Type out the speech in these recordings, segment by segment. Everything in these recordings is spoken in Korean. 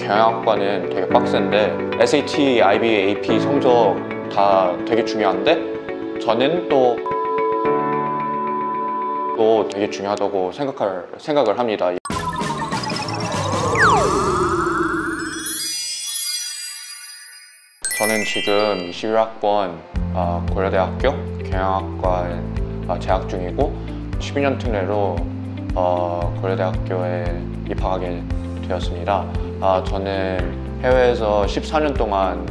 경영학과는 되게 빡센데 SAT, IB, AP 성적 다 되게 중요한데 저는 또 되게 중요하다고 생각을 합니다. 저는 지금 21학번 고려대학교 경영학과에 재학 중이고 12년 특례로 고려대학교에 입학하게 되었습니다. 저는 해외에서 14년 동안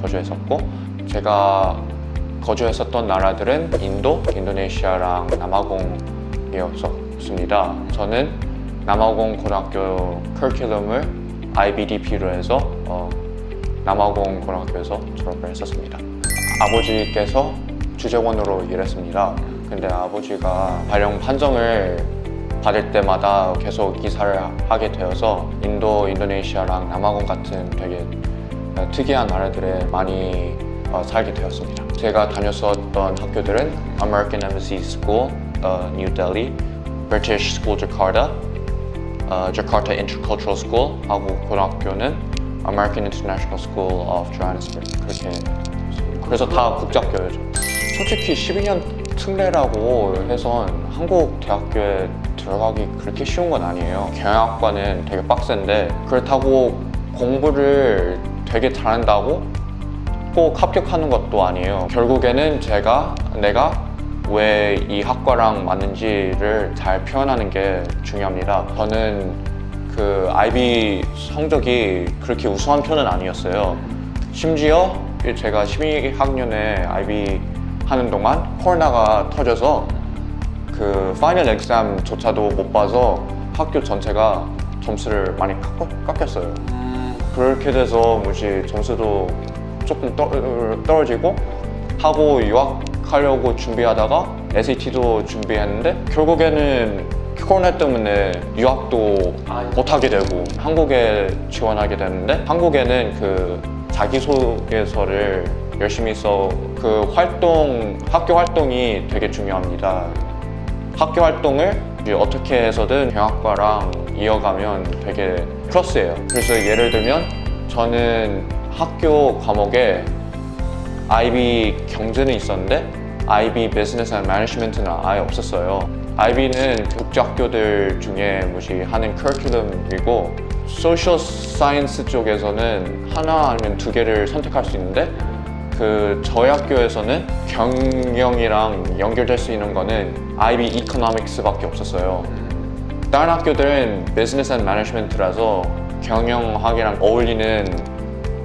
거주했었고 제가 거주했었던 나라들은 인도, 인도네시아랑 남아공이었습니다. 저는 남아공 고등학교 커리큘럼을 IBDP로 해서 남아공 고등학교에서 졸업을 했었습니다. 아버지께서 주재원으로 일했습니다. 근데 아버지가 발령 판정을 받을 때마다 계속 이사를 하게 되어서 인도, 인도네시아랑 남아공 같은 되게 특이한 나라들에 많이 살게 되었습니다. 제가 다녔었던 학교들은 American Embassy School, New Delhi, British School Jakarta, Jakarta Intercultural School 하고 고등학교는 American International School of Johannesburg. 그래서 다 국제학교였죠. 솔직히 12년 특례라고 해서 한국 대학교에 들어가기 그렇게 쉬운 건 아니에요. 경영학과는 되게 빡센데 그렇다고 공부를 되게 잘한다고 꼭 합격하는 것도 아니에요. 결국에는 내가 왜 이 학과랑 맞는지를 잘 표현하는 게 중요합니다. 저는 그 IB 성적이 그렇게 우수한 편은 아니었어요. 심지어 제가 12학년에 IB 하는 동안 코로나가 터져서 그 파이널 엑삼조차도 못 봐서 학교 전체가 점수를 많이 깎였어요. 그렇게 돼서 점수도 조금 떨어지고 하고 유학하려고 준비하다가 SAT도 준비했는데 결국에는 코로나 때문에 유학도 못하게 되고 한국에 지원하게 되는데 한국에는 그 자기소개서를 열심히 써 그 학교 활동이 되게 중요합니다. 학교 활동을 어떻게 해서든 경영학과랑 이어가면 되게 플러스예요. 그래서 예를 들면 저는 학교 과목에 IB 경제는 있었는데 IB Business and Management는 아예 없었어요. IB는 국제학교들 중에 하는 커리큘럼이고 소셜 사이언스 쪽에서는 하나 아니면 두 개를 선택할 수 있는데 저희 학교에서는 경영이랑 연결될 수 있는 거는 IB Economics밖에 없었어요. 다른 학교들은 Business and Management라서 경영학이랑 어울리는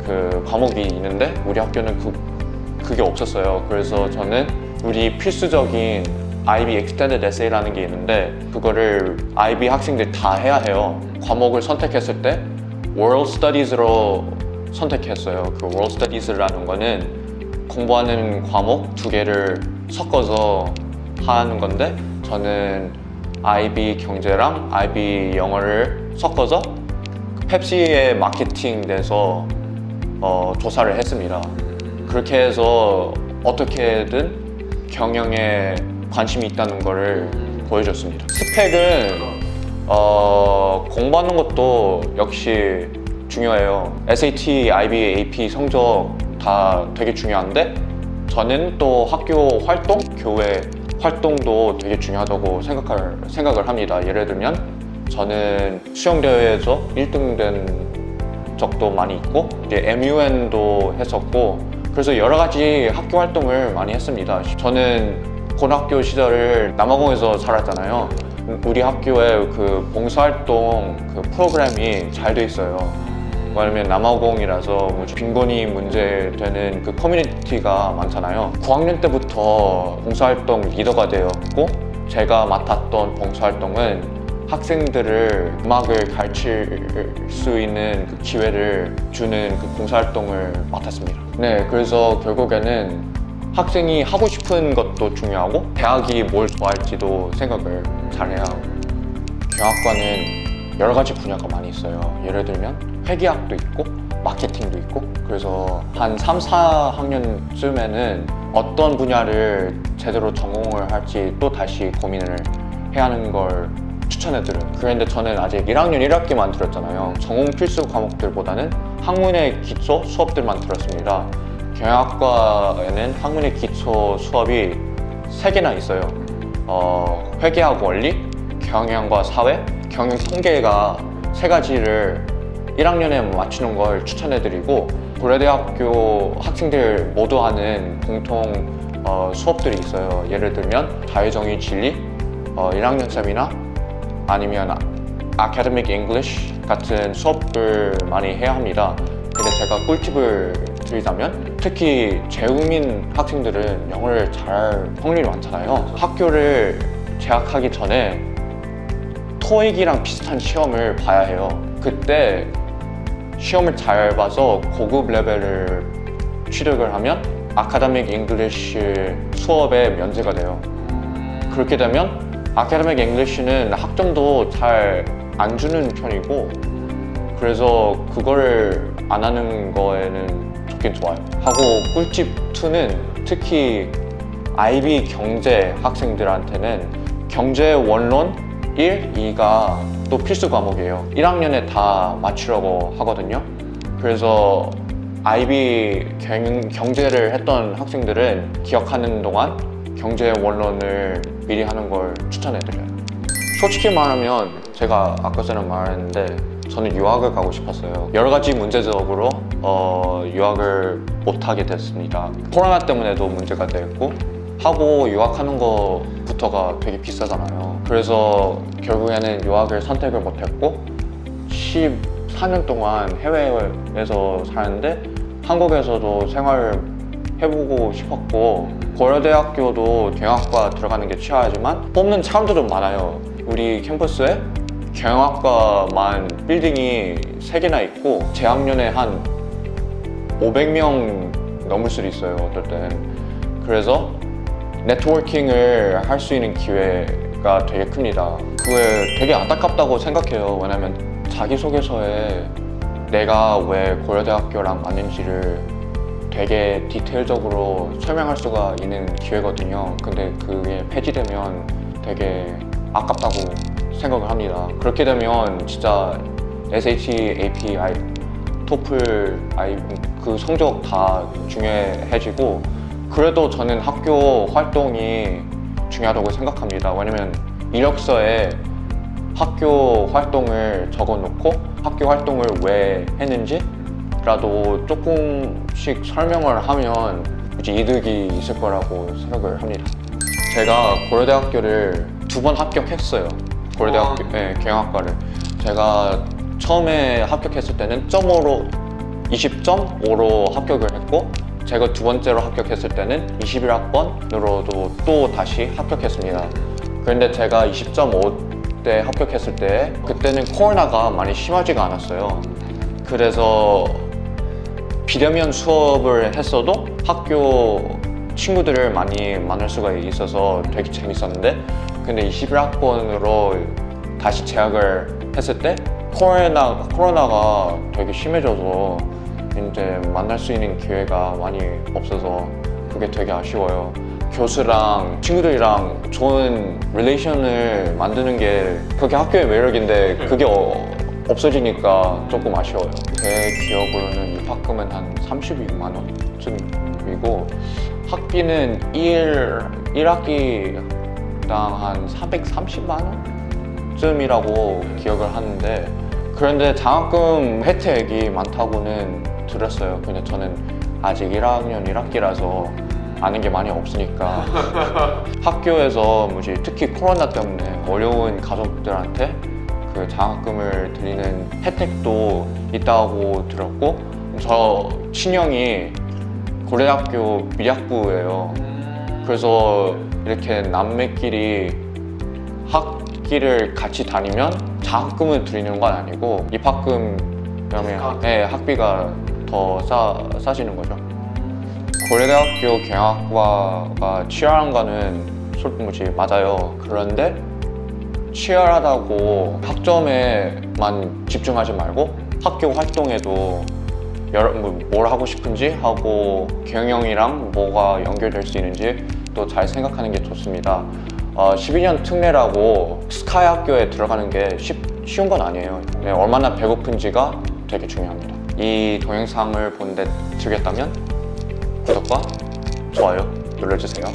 그 과목이 있는데 우리 학교는 그게 없었어요. 그래서 저는 우리 필수적인 IB Extended Essay라는 게 있는데 그거를 IB 학생들 다 해야 해요. 과목을 선택했을 때 World Studies로 선택했어요. 그 World Studies라는 거는 공부하는 과목 두 개를 섞어서 하는 건데 저는 IB 경제랑 IB 영어를 섞어서 펩시의 마케팅 돼서 조사를 했습니다. 그렇게 해서 어떻게든 경영에 관심이 있다는 거를 보여줬습니다. 스펙은 공부하는 것도 역시 중요해요. SAT, IB, AP 성적 다 되게 중요한데 저는 또 학교 활동, 교회 활동도 되게 중요하다고 생각을 합니다. 예를 들면 저는 수영대회에서 1등 된 적도 많이 있고 이제 MUN도 했었고 그래서 여러 가지 학교 활동을 많이 했습니다. 저는 고등학교 시절을 남아공에서 살았잖아요. 우리 학교에 그 봉사활동 그 프로그램이 잘 돼 있어요. 왜냐면 남아공이라서 빈곤이 문제되는 그 커뮤니티가 많잖아요. 9학년 때부터 봉사활동 리더가 되었고 제가 맡았던 봉사활동은 학생들을 음악을 가르칠 수 있는 그 기회를 주는 그 봉사활동을 맡았습니다. 네, 그래서 결국에는 학생이 하고 싶은 것도 중요하고 대학이 뭘 좋아할지도 생각을 잘해야 하고 경영학과는 여러 가지 분야가 많이 있어요. 예를 들면 회계학도 있고 마케팅도 있고 그래서 한 3, 4학년쯤에는 어떤 분야를 제대로 전공을 할지 또 다시 고민을 해야 하는 걸 추천해드려요. 그런데 저는 아직 1학년 1학기만 들었잖아요. 전공 필수 과목들보다는 학문의 기초 수업들만 들었습니다. 경영학과에는 학문의 기초 수업이 3개나 있어요. 회계학 원리, 경영과 사회, 경영 통계가 3가지를 1학년에 맞추는 걸 추천해드리고, 고려대학교 학생들 모두 하는 공통 수업들이 있어요. 예를 들면 자유정의 진리, 1학년 쌤이나 아니면 Academic English 같은 수업을 많이 해야 합니다. 근데 제가 꿀팁을 드리자면, 특히 재우민 학생들은 영어를 잘할 확률이 많잖아요. 학교를 재학하기 전에 토익이랑 비슷한 시험을 봐야 해요. 그때 시험을 잘 봐서 고급 레벨을 취득을 하면 아카데믹 잉글리쉬 수업에 면제가 돼요. 그렇게 되면 아카데믹 잉글리쉬는 학점도 잘 안 주는 편이고, 그래서 그거를 안 하는 거에는 좋긴 좋아요. 하고 꿀팁 2는 특히 IB 경제 학생들한테는 경제 원론 1, 2가 또 필수 과목이에요. 1학년에 다 맞추려고 하거든요. 그래서 IB 경제를 했던 학생들은 기억하는 동안 경제 원론을 미리 하는 걸 추천해드려요. 솔직히 말하면 제가 아까 전에 말했는데 저는 유학을 가고 싶었어요. 여러 가지 문제적으로 유학을 못하게 됐습니다. 코로나 때문에도 문제가 됐고, 하고 유학하는 것부터가 되게 비싸잖아요. 그래서 결국에는 유학을 선택을 못했고 14년 동안 해외에서 사는데 한국에서도 생활을 해보고 싶었고, 고려대학교도 경영학과 들어가는 게 취하지만 뽑는 사람들도 많아요. 우리 캠퍼스에 경영학과만 빌딩이 3개나 있고 재학년에 한 500명 넘을 수도 있어요, 어떨 땐. 그래서 네트워킹을 할 수 있는 기회가 되게 큽니다. 그게 되게 안타깝다고 생각해요. 왜냐면 자기소개서에 내가 왜 고려대학교랑 맞는지를 되게 디테일적으로 설명할 수가 있는 기회거든요. 근데 그게 폐지되면 되게 아깝다고 생각을 합니다. 그렇게 되면 진짜 SAT, AP, TOEFL, 그 성적 다 중요해지고, 그래도 저는 학교 활동이 중요하다고 생각합니다. 왜냐면 이력서에 학교 활동을 적어놓고 학교 활동을 왜 했는지라도 조금씩 설명을 하면 이제 이득이 있을 거라고 생각을 합니다. 제가 고려대학교를 2번 합격했어요. 고려대학교 경영학과를. 제가 처음에 합격했을 때는 20.5로 합격을 했고, 제가 2번째로 합격했을 때는 21학번으로도 또 다시 합격했습니다. 그런데 제가 20.5때 합격했을 때 그때는 코로나가 많이 심하지가 않았어요. 그래서 비대면 수업을 했어도 학교 친구들을 많이 만날 수가 있어서 되게 재밌었는데, 근데 21학번으로 다시 재학을 했을 때 코로나가 되게 심해져서 이제 만날 수 있는 기회가 많이 없어서 그게 되게 아쉬워요. 교수랑 친구들이랑 좋은 릴레이션을 만드는 게 그게 학교의 매력인데 그게 없어지니까 조금 아쉬워요. 제 기억으로는 입학금은 한 36만 원쯤이고 학비는 1학기당 한 430만 원쯤이라고 기억을 하는데, 그런데 장학금 혜택이 많다고는 들었어요. 근데 저는 아직 1학년 1학기라서 아는 게 많이 없으니까 학교에서 특히 코로나 때문에 어려운 가족들한테 그 장학금을 드리는 혜택도 있다고 들었고, 저 친형이 고려대학교 미학부예요. 그래서 이렇게 남매끼리 학기를 같이 다니면 장학금을 드리는 건 아니고 입학금 때문에 학비가 더 싸지는 거죠. 고려대학교 경영학과가 치열한 거는 맞아요. 그런데 치열하다고 학점에만 집중하지 말고 학교 활동에도 뭘 하고 싶은지 하고 경영이랑 뭐가 연결될 수 있는지 또 잘 생각하는 게 좋습니다. 12년 특례라고 스카이 학교에 들어가는 게 쉬운 건 아니에요. 네, 얼마나 배고픈지가 되게 중요합니다. 이 동영상을 보는데 즐겼다면 구독과 좋아요 눌러주세요.